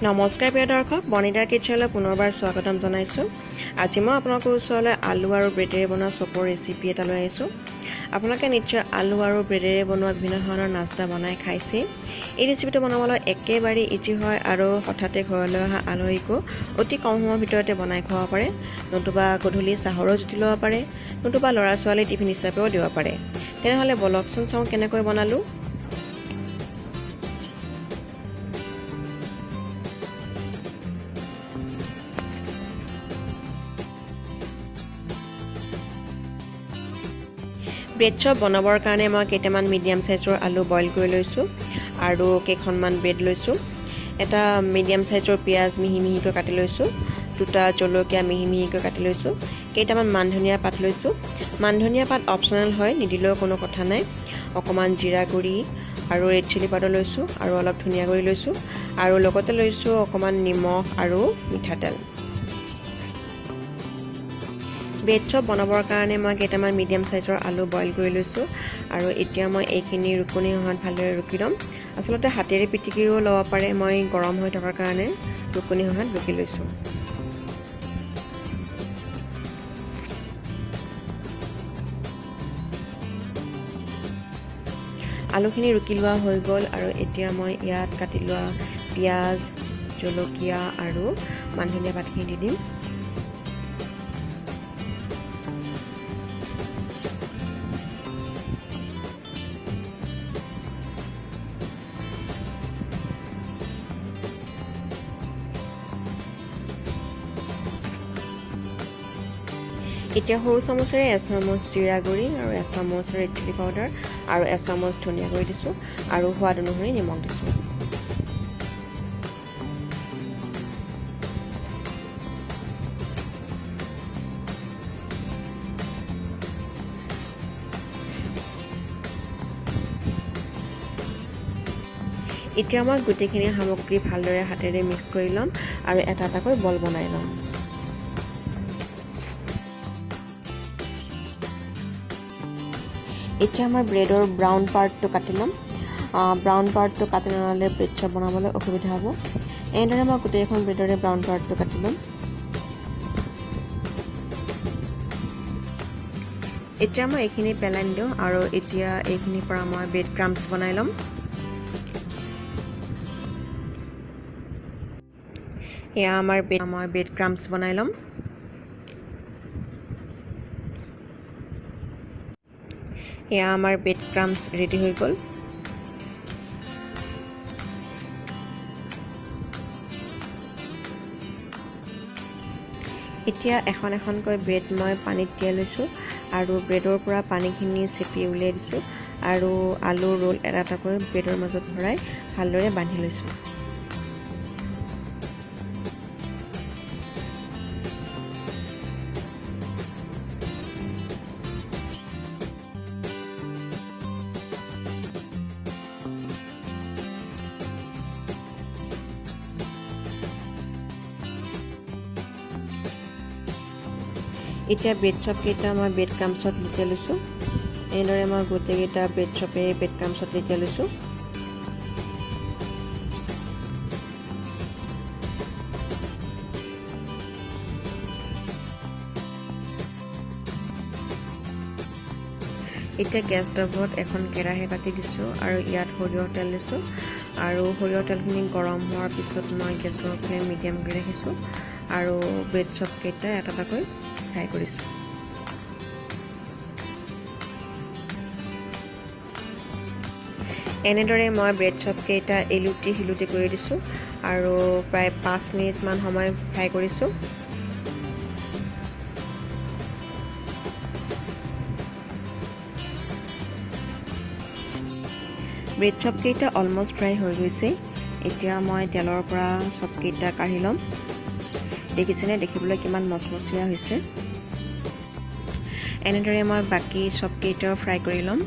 নমস্কাৰ প্ৰিয় দৰ্শক, বৰ্ণিতাৰ কিটচেনলৈ পুনৰবাৰ স্বাগতম জনাইছোঁ। আজি মই আপোনালোকৰ ওচৰলৈ আলু আৰু ব্ৰেডেৰে বনোৱা চপৰ ৰেচিপি এটা লৈ আহিছোঁ। আপোনালোকে নিশ্চয় আলু আৰু ব্ৰেডেৰে বনোৱা বিভিন্ন ধৰণৰ নাস্তা বনাই খাইছে। এই ৰেচিপিটো বনাবলৈ একেবাৰে ইজি হয় আৰু হঠাতে ঘৰলৈ অহা আলহীকো অতি কম সময়ৰ ভিতৰতে বনাই খুৱাব পাৰে। নতুবা গধূলি চাহৰো জুতি ল'ব পাৰে, নতুবা ল'ৰা ছোৱালী টিফিন হিচাপেও দিব পাৰে। তেনেহ'লে বলকচোন চাওঁ কেনেকৈ বনালোঁ। ব্ৰেড চপ বনাবৰ কাৰণে মই কেইটামান মিডিয়াম সাইজৰ আলু বইল কৰি লৈছোঁ আৰু কেইখনমান ব্ৰেড লৈছোঁ। এটা মিডিয়াম সাইজৰ পিঁয়াজ মিহি মিহিকৈ কাটি লৈছোঁ, দুটা জলকীয়া মিহি মিহিকৈ কাটি লৈছোঁ, কেইটামান মান ধনিয়া পাত লৈছোঁ। মান ধনিয়া পাত অপশ্যনেল হয়, নিদিলেও কোনো কথা নাই। অকণমান জিৰা গুড়ি আৰু ৰেড চিলি পাউডাৰ লৈছোঁ আৰু অলপ ধনিয়া গুড়ি লৈছোঁ আৰু লগতে লৈছোঁ অকণমান নিমখ আৰু মিঠাতেল। ব্ৰেড চপ বনাবৰ কাৰণে মই কেইটামান মিডিয়াম সাইজৰ আলু বইল কৰি লৈছোঁ আৰু এতিয়া মই এইখিনি ৰুকনি সহায়ত ভালদৰে ৰুকি ল'ম। আচলতে হাতেৰে পিটিকিও ল'ব পাৰে, মই গৰম হৈ থকাৰ কাৰণে ৰুকনি সহায়ত ৰুকি লৈছোঁ। আলুখিনি ৰুকি লোৱা হৈ গ'ল আৰু এতিয়া মই ইয়াত কাটি লোৱা পিঁয়াজ, জলকীয়া আৰু মান ধনিয়া পাতখিনি দি দিম। এতিয়া সৰু চামুচেৰে এচামুচ জিৰা গুড়ি আৰু এচামুচ ৰেড চিলি পাউডাৰ আৰু এচামুচ ধনিয়া গুড়ি দিছোঁ আৰু সোৱাদ অনুসৰি নিমখ দিছোঁ। এতিয়া মই গোটেইখিনি সামগ্ৰী ভালদৰে হাতেৰে মিক্স কৰি ল'ম আৰু এটা এটাকৈ বল বনাই ল'ম। এতিয়া মই ব্ৰেডৰ ব্ৰাউন পাৰ্টটো কাটি ল'ম। ব্ৰাউন পাৰ্টটো কাটি নল'লে ব্ৰেড চপ বনাবলৈ অসুবিধা হ'ব। এনেদৰে মই গোটেইখন ব্ৰেডৰে ব্ৰাউন পাৰ্টটো কাটি ল'ম। এতিয়া মই এইখিনি পেলাই নিদিওঁ আৰু এতিয়া এইখিনিৰ পৰা মই ব্ৰেড ক্ৰাম্পছ বনাই ল'ম। এয়া মই ব্ৰেড ক্ৰাম্পছ বনাই ল'ম। এয়া আমাৰ ব্ৰেড ক্ৰাম্পছ ৰেডি হৈ গ'ল। এতিয়া এখন এখনকৈ ব্ৰেড মই পানীত তিয়াই লৈছোঁ আৰু ব্ৰেডৰ পৰা পানীখিনি চেপি উলিয়াই দিছোঁ আৰু আলু ৰোল এটা এটাকৈ ব্ৰেডৰ মাজত ভৰাই ভালদৰে বান্ধি লৈছোঁ। এতিয়া ব্ৰেড চপ কেইটা মই ব্ৰেড ক্ৰাম্পছত লেটিয়াই লৈছোঁ। এনেদৰে মই গোটেইকেইটা ব্ৰেড চপে ব্ৰেড ক্ৰাম্পছত লেটিয়াই লৈছোঁ। এতিয়া গেছ ষ্টভত এখন কেৰাহী পাতি দিছোঁ আৰু ইয়াত সৰিয়হ তেল দিছোঁ আৰু সৰিয়হ তেলখিনি গৰম হোৱাৰ পিছত মই গেছৰ ফ্লেম মিডিয়াম কৰি ৰাখিছোঁ আৰু ব্ৰেড চপ কেইটা এটা এটাকৈ ফ্ৰাই কৰিছোঁ। এনেদৰে মই ব্ৰেড চপ কেইটা এলুটি শিলুটি কৰি দিছোঁ আৰু প্ৰায় 5 মিনিটমান সময় ফ্ৰাই কৰিছোঁ। ব্ৰেড চপ কেইটা অলমষ্ট ফ্ৰাই হৈ গৈছে। এতিয়া মই তেলৰ পৰা চপ কেইটা কাঢ়ি ল'ম। দেখিছেনে, দেখিবলৈ কিমান মচমচীয়া হৈছে। এনেদৰে মই বাকী চপ কেইটাও ফ্ৰাই কৰি ল'ম।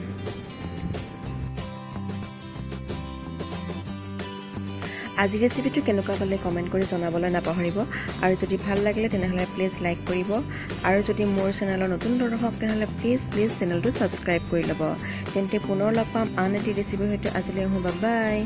আজি ৰেচিপিটো কেনেকুৱা পালে কমেণ্ট কৰি জনাবলৈ নাপাহৰিব আৰু যদি ভাল লাগিলে তেনেহ'লে প্লিজ লাইক কৰিব আৰু যদি মোৰ চেনেলৰ নতুন দৰ্শক তেনেহ'লে প্লিজ চেনেলটো ছাবস্ক্ৰাইব কৰি ল'ব। তেন্তে পুনৰ লগ পাম আন এটি ৰেচিপিৰ সৈতে। আজিলৈ আহোঁ, বাই বাই।